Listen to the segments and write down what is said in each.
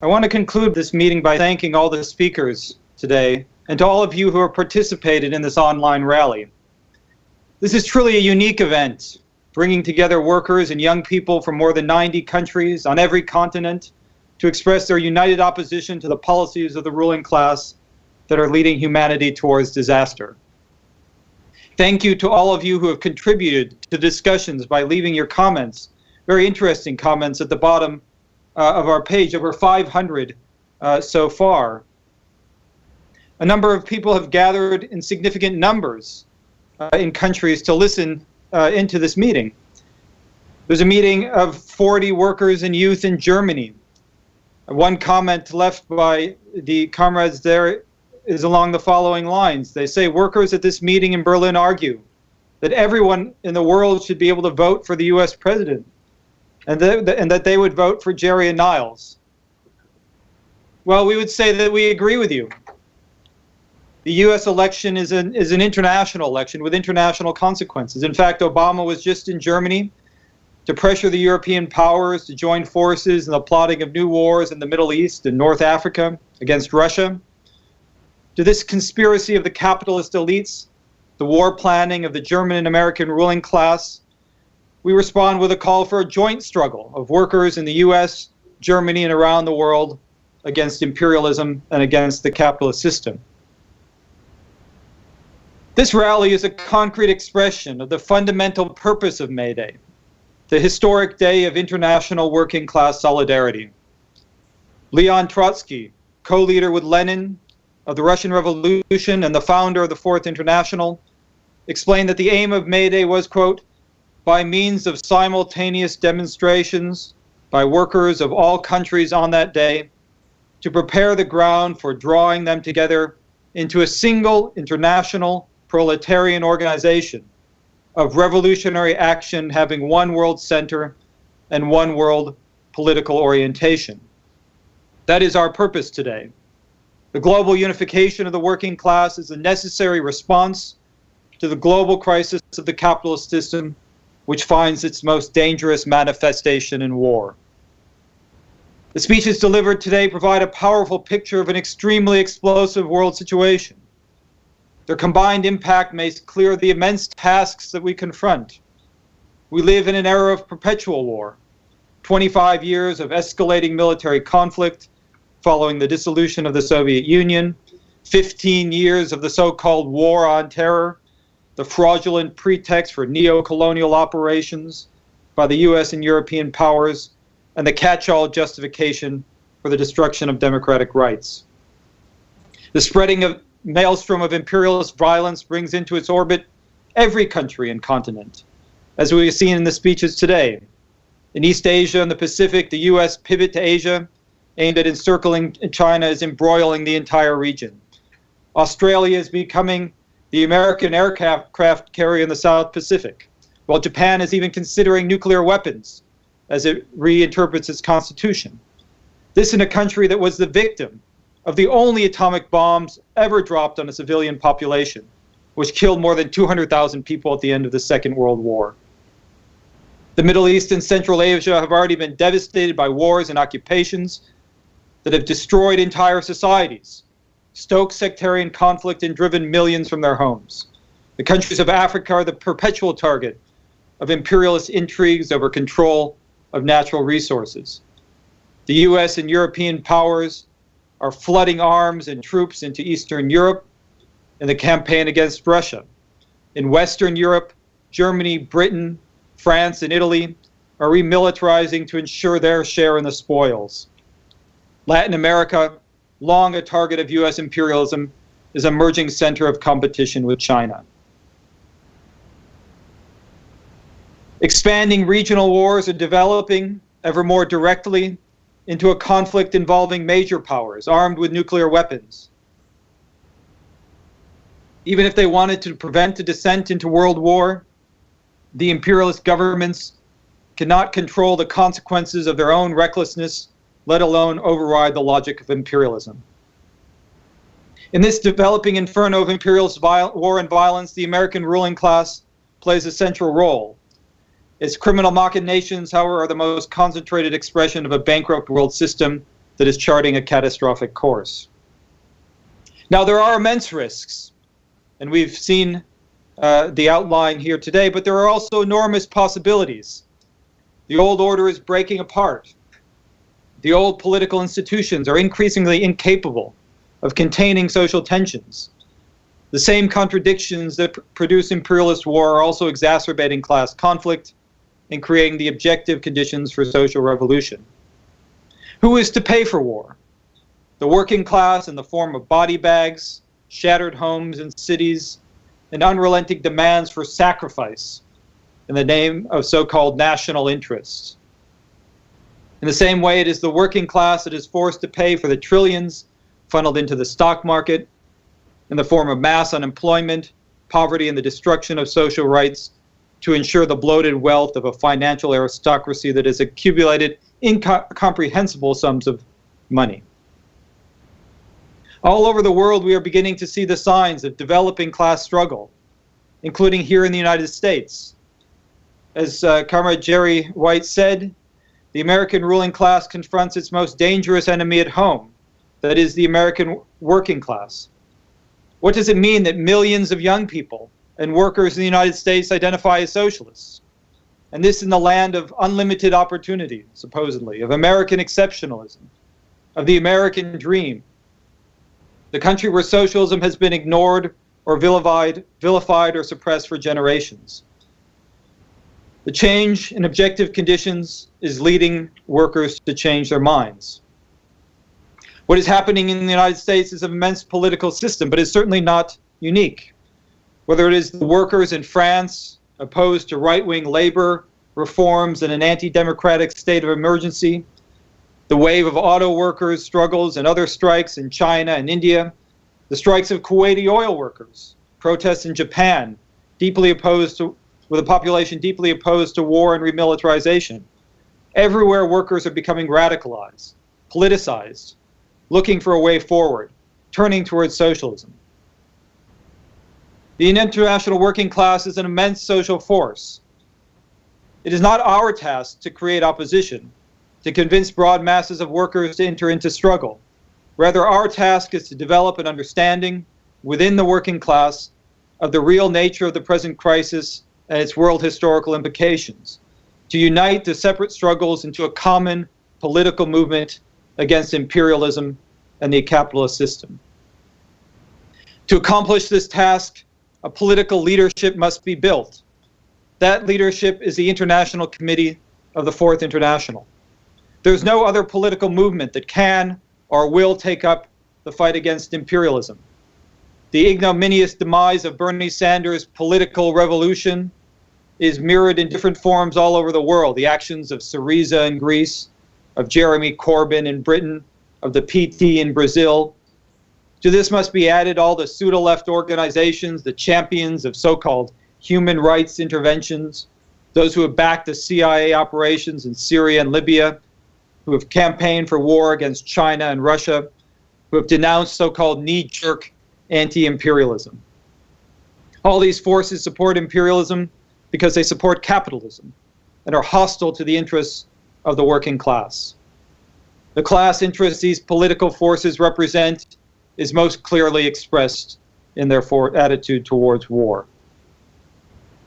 I want to conclude this meeting by thanking all the speakers today and to all of you who have participated in this online rally. This is truly a unique event, bringing together workers and young people from more than 90 countries on every continent to express their united opposition to the policies of the ruling class that are leading humanity towards disaster. Thank you to all of you who have contributed to discussions by leaving your comments, very interesting comments at the bottom of our page, over 500 so far. A number of people have gathered in significant numbers in countries to listen into this meeting. There's a meeting of 40 workers and youth in Germany. One comment left by the comrades there is along the following lines. They say, workers at this meeting in Berlin argue that everyone in the world should be able to vote for the US president, and that they would vote for Jerry and Niles. Well, we would say that we agree with you. The US election is an international election with international consequences. In fact, Obama was just in Germany to pressure the European powers to join forces in the plotting of new wars in the Middle East and North Africa against Russia. To this conspiracy of the capitalist elites, the war planning of the German and American ruling class, we respond with a call for a joint struggle of workers in the US, Germany, and around the world against imperialism and against the capitalist system. This rally is a concrete expression of the fundamental purpose of May Day, the historic day of international working class solidarity. Leon Trotsky, co-leader with Lenin of the Russian Revolution and the founder of the Fourth International, explained that the aim of May Day was, quote, by means of simultaneous demonstrations by workers of all countries on that day, to prepare the ground for drawing them together into a single international proletarian organization of revolutionary action having one world center and one world political orientation. That is our purpose today. The global unification of the working class is a necessary response to the global crisis of the capitalist system, which finds its most dangerous manifestation in war. The speeches delivered today provide a powerful picture of an extremely explosive world situation. Their combined impact makes clear the immense tasks that we confront. We live in an era of perpetual war, 25 years of escalating military conflict following the dissolution of the Soviet Union, 15 years of the so-called war on terror, the fraudulent pretext for neo-colonial operations by the US and European powers, and the catch-all justification for the destruction of democratic rights. The spreading of maelstrom of imperialist violence brings into its orbit every country and continent, as we have seen in the speeches today. In East Asia and the Pacific, the US pivot to Asia, aimed at encircling China, is embroiling the entire region. Australia is becoming the American aircraft carrier in the South Pacific, while Japan is even considering nuclear weapons as it reinterprets its constitution. This in a country that was the victim of the only atomic bombs ever dropped on a civilian population, which killed more than 200,000 people at the end of the Second World War. The Middle East and Central Asia have already been devastated by wars and occupations that have destroyed entire societies, stoked sectarian conflict, and driven millions from their homes. The countries of Africa are the perpetual target of imperialist intrigues over control of natural resources. The US and European powers are flooding arms and troops into Eastern Europe in the campaign against Russia. In Western Europe, Germany, Britain, France, and Italy are remilitarizing to ensure their share in the spoils. Latin America, long a target of US imperialism, is an emerging center of competition with China. Expanding regional wars are developing ever more directly into a conflict involving major powers armed with nuclear weapons. Even if they wanted to prevent a descent into world war, the imperialist governments cannot control the consequences of their own recklessness, let alone override the logic of imperialism. In this developing inferno of imperialist war and violence, the American ruling class plays a central role. Its criminal machinations, however, are the most concentrated expression of a bankrupt world system that is charting a catastrophic course. Now, there are immense risks, and we've seen the outline here today, but there are also enormous possibilities. The old order is breaking apart. The old political institutions are increasingly incapable of containing social tensions. The same contradictions that produce imperialist war are also exacerbating class conflict and creating the objective conditions for social revolution. Who is to pay for war? The working class in the form of body bags, shattered homes and cities, and unrelenting demands for sacrifice in the name of so-called national interests. In the same way, it is the working class that is forced to pay for the trillions funneled into the stock market in the form of mass unemployment, poverty, and the destruction of social rights to ensure the bloated wealth of a financial aristocracy that has accumulated incomprehensible sums of money. All over the world, we are beginning to see the signs of developing class struggle, including here in the United States. As Comrade Jerry White said, the American ruling class confronts its most dangerous enemy at home, that is the American working class. What does it mean that millions of young people and workers in the United States identify as socialists? And this in the land of unlimited opportunity, supposedly, of American exceptionalism, of the American dream, the country where socialism has been ignored or vilified or suppressed for generations. The change in objective conditions is leading workers to change their minds. What is happening in the United States is an immense political system, but it's certainly not unique. Whether it is the workers in France opposed to right-wing labor reforms in an anti-democratic state of emergency, the wave of auto workers' struggles and other strikes in China and India, the strikes of Kuwaiti oil workers, protests in Japan, with a population deeply opposed to war and remilitarization. Everywhere workers are becoming radicalized, politicized, looking for a way forward, turning towards socialism. The international working class is an immense social force. It is not our task to create opposition, to convince broad masses of workers to enter into struggle. Rather, our task is to develop an understanding within the working class of the real nature of the present crisis and its world historical implications, to unite the separate struggles into a common political movement against imperialism and the capitalist system. To accomplish this task, a political leadership must be built. That leadership is the International Committee of the Fourth International. There's no other political movement that can or will take up the fight against imperialism. The ignominious demise of Bernie Sanders' political revolution is mirrored in different forms all over the world. The actions of Syriza in Greece, of Jeremy Corbyn in Britain, of the PT in Brazil. To this must be added all the pseudo-left organizations, the champions of so-called human rights interventions, those who have backed the CIA operations in Syria and Libya, who have campaigned for war against China and Russia, who have denounced so-called knee-jerk anti-imperialism. All these forces support imperialism because they support capitalism and are hostile to the interests of the working class. The class interests these political forces represent is most clearly expressed in their attitude towards war.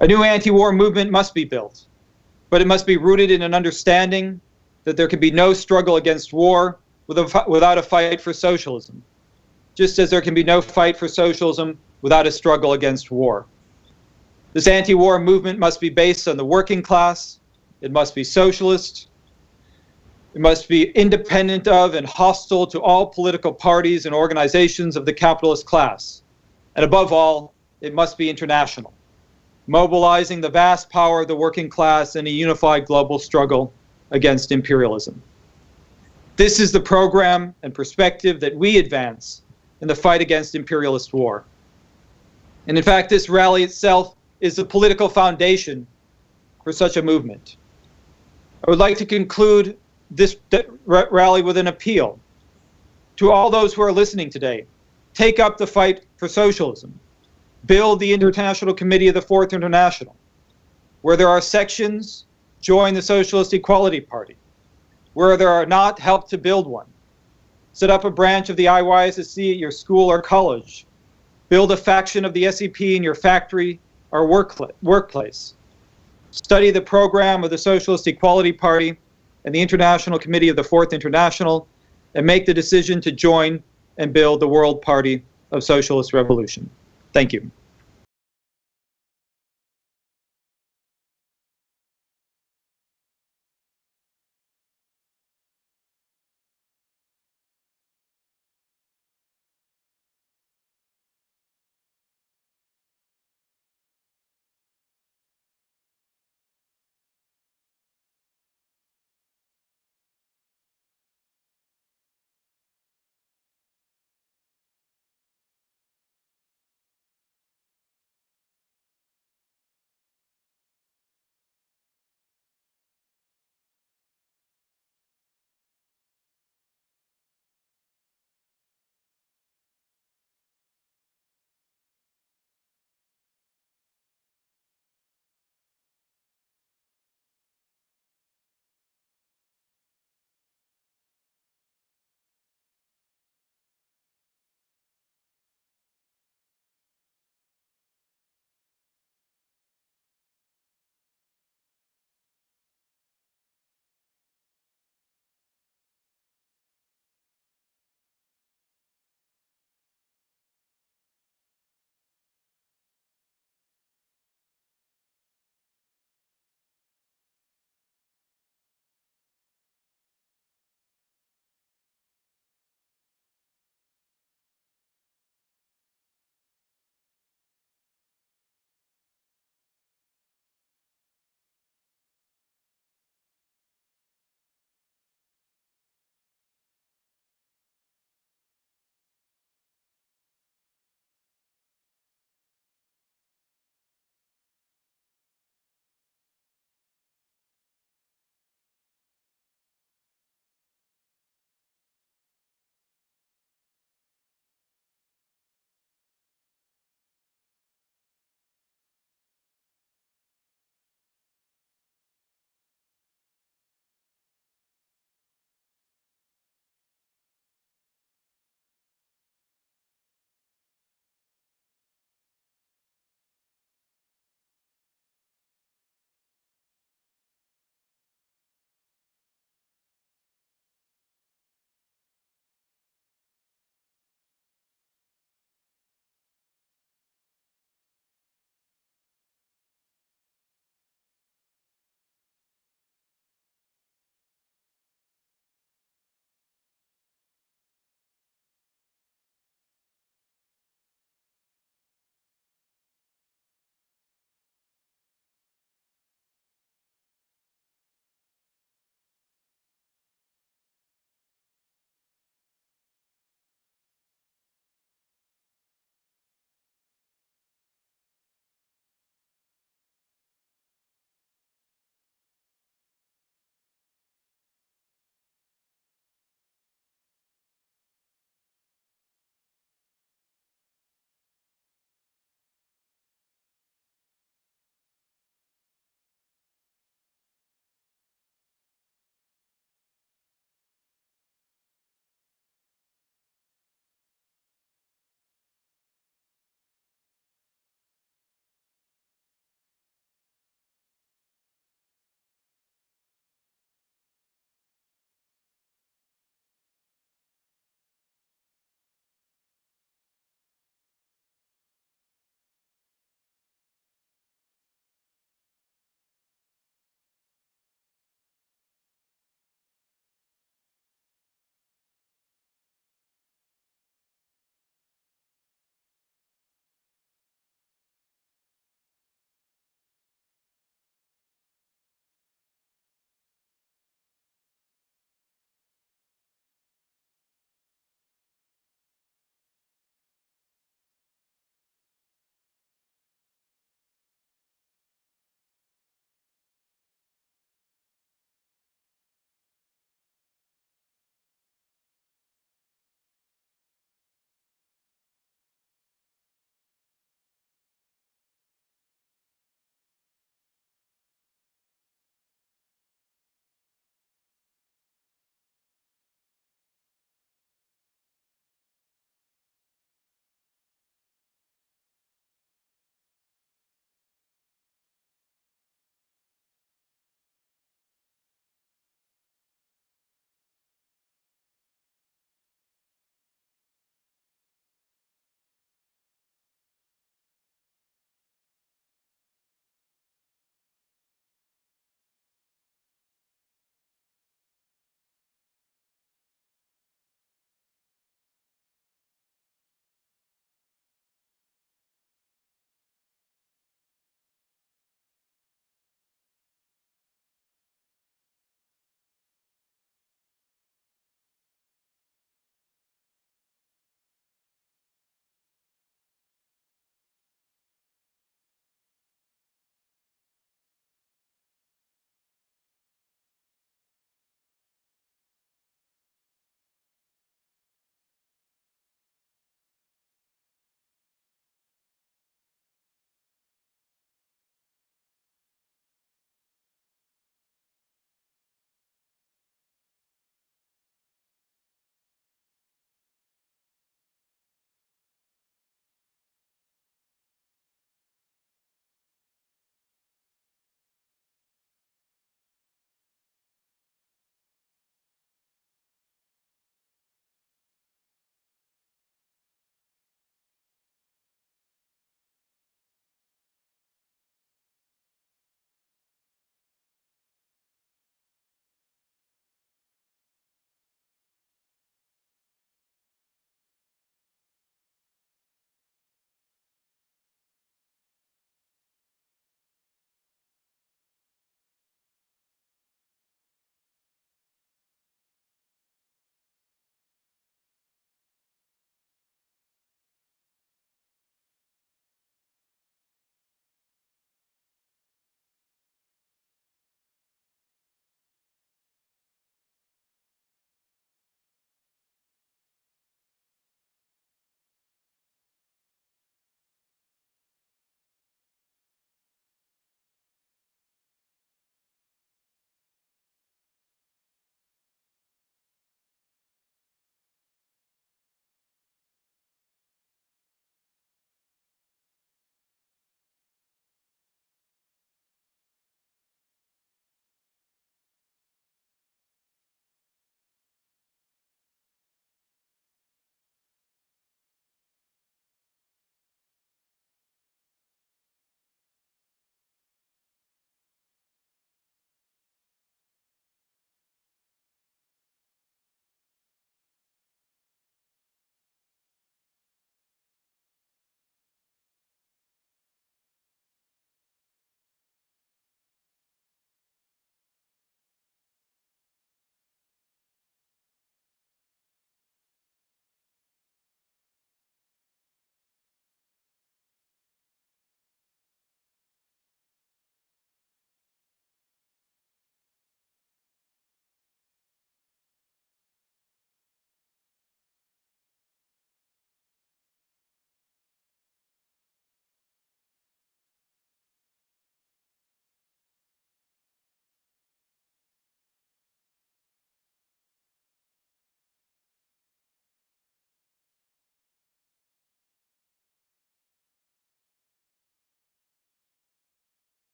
A new anti-war movement must be built, but it must be rooted in an understanding that there can be no struggle against war without a fight for socialism, just as there can be no fight for socialism without a struggle against war. This anti-war movement must be based on the working class, it must be socialist, it must be independent of and hostile to all political parties and organizations of the capitalist class. And above all, it must be international, mobilizing the vast power of the working class in a unified global struggle against imperialism. This is the program and perspective that we advance in the fight against imperialist war. And in fact, this rally itself is the political foundation for such a movement. I would like to conclude this rally with an appeal to all those who are listening today. Take up the fight for socialism. Build the International Committee of the Fourth International. Where there are sections, join the Socialist Equality Party. Where there are not, help to build one. Set up a branch of the IYSSC at your school or college. Build a faction of the SEP in your factory or workplace. Study the program of the Socialist Equality Party and the International Committee of the Fourth International, and make the decision to join and build the World Party of Socialist Revolution. Thank you.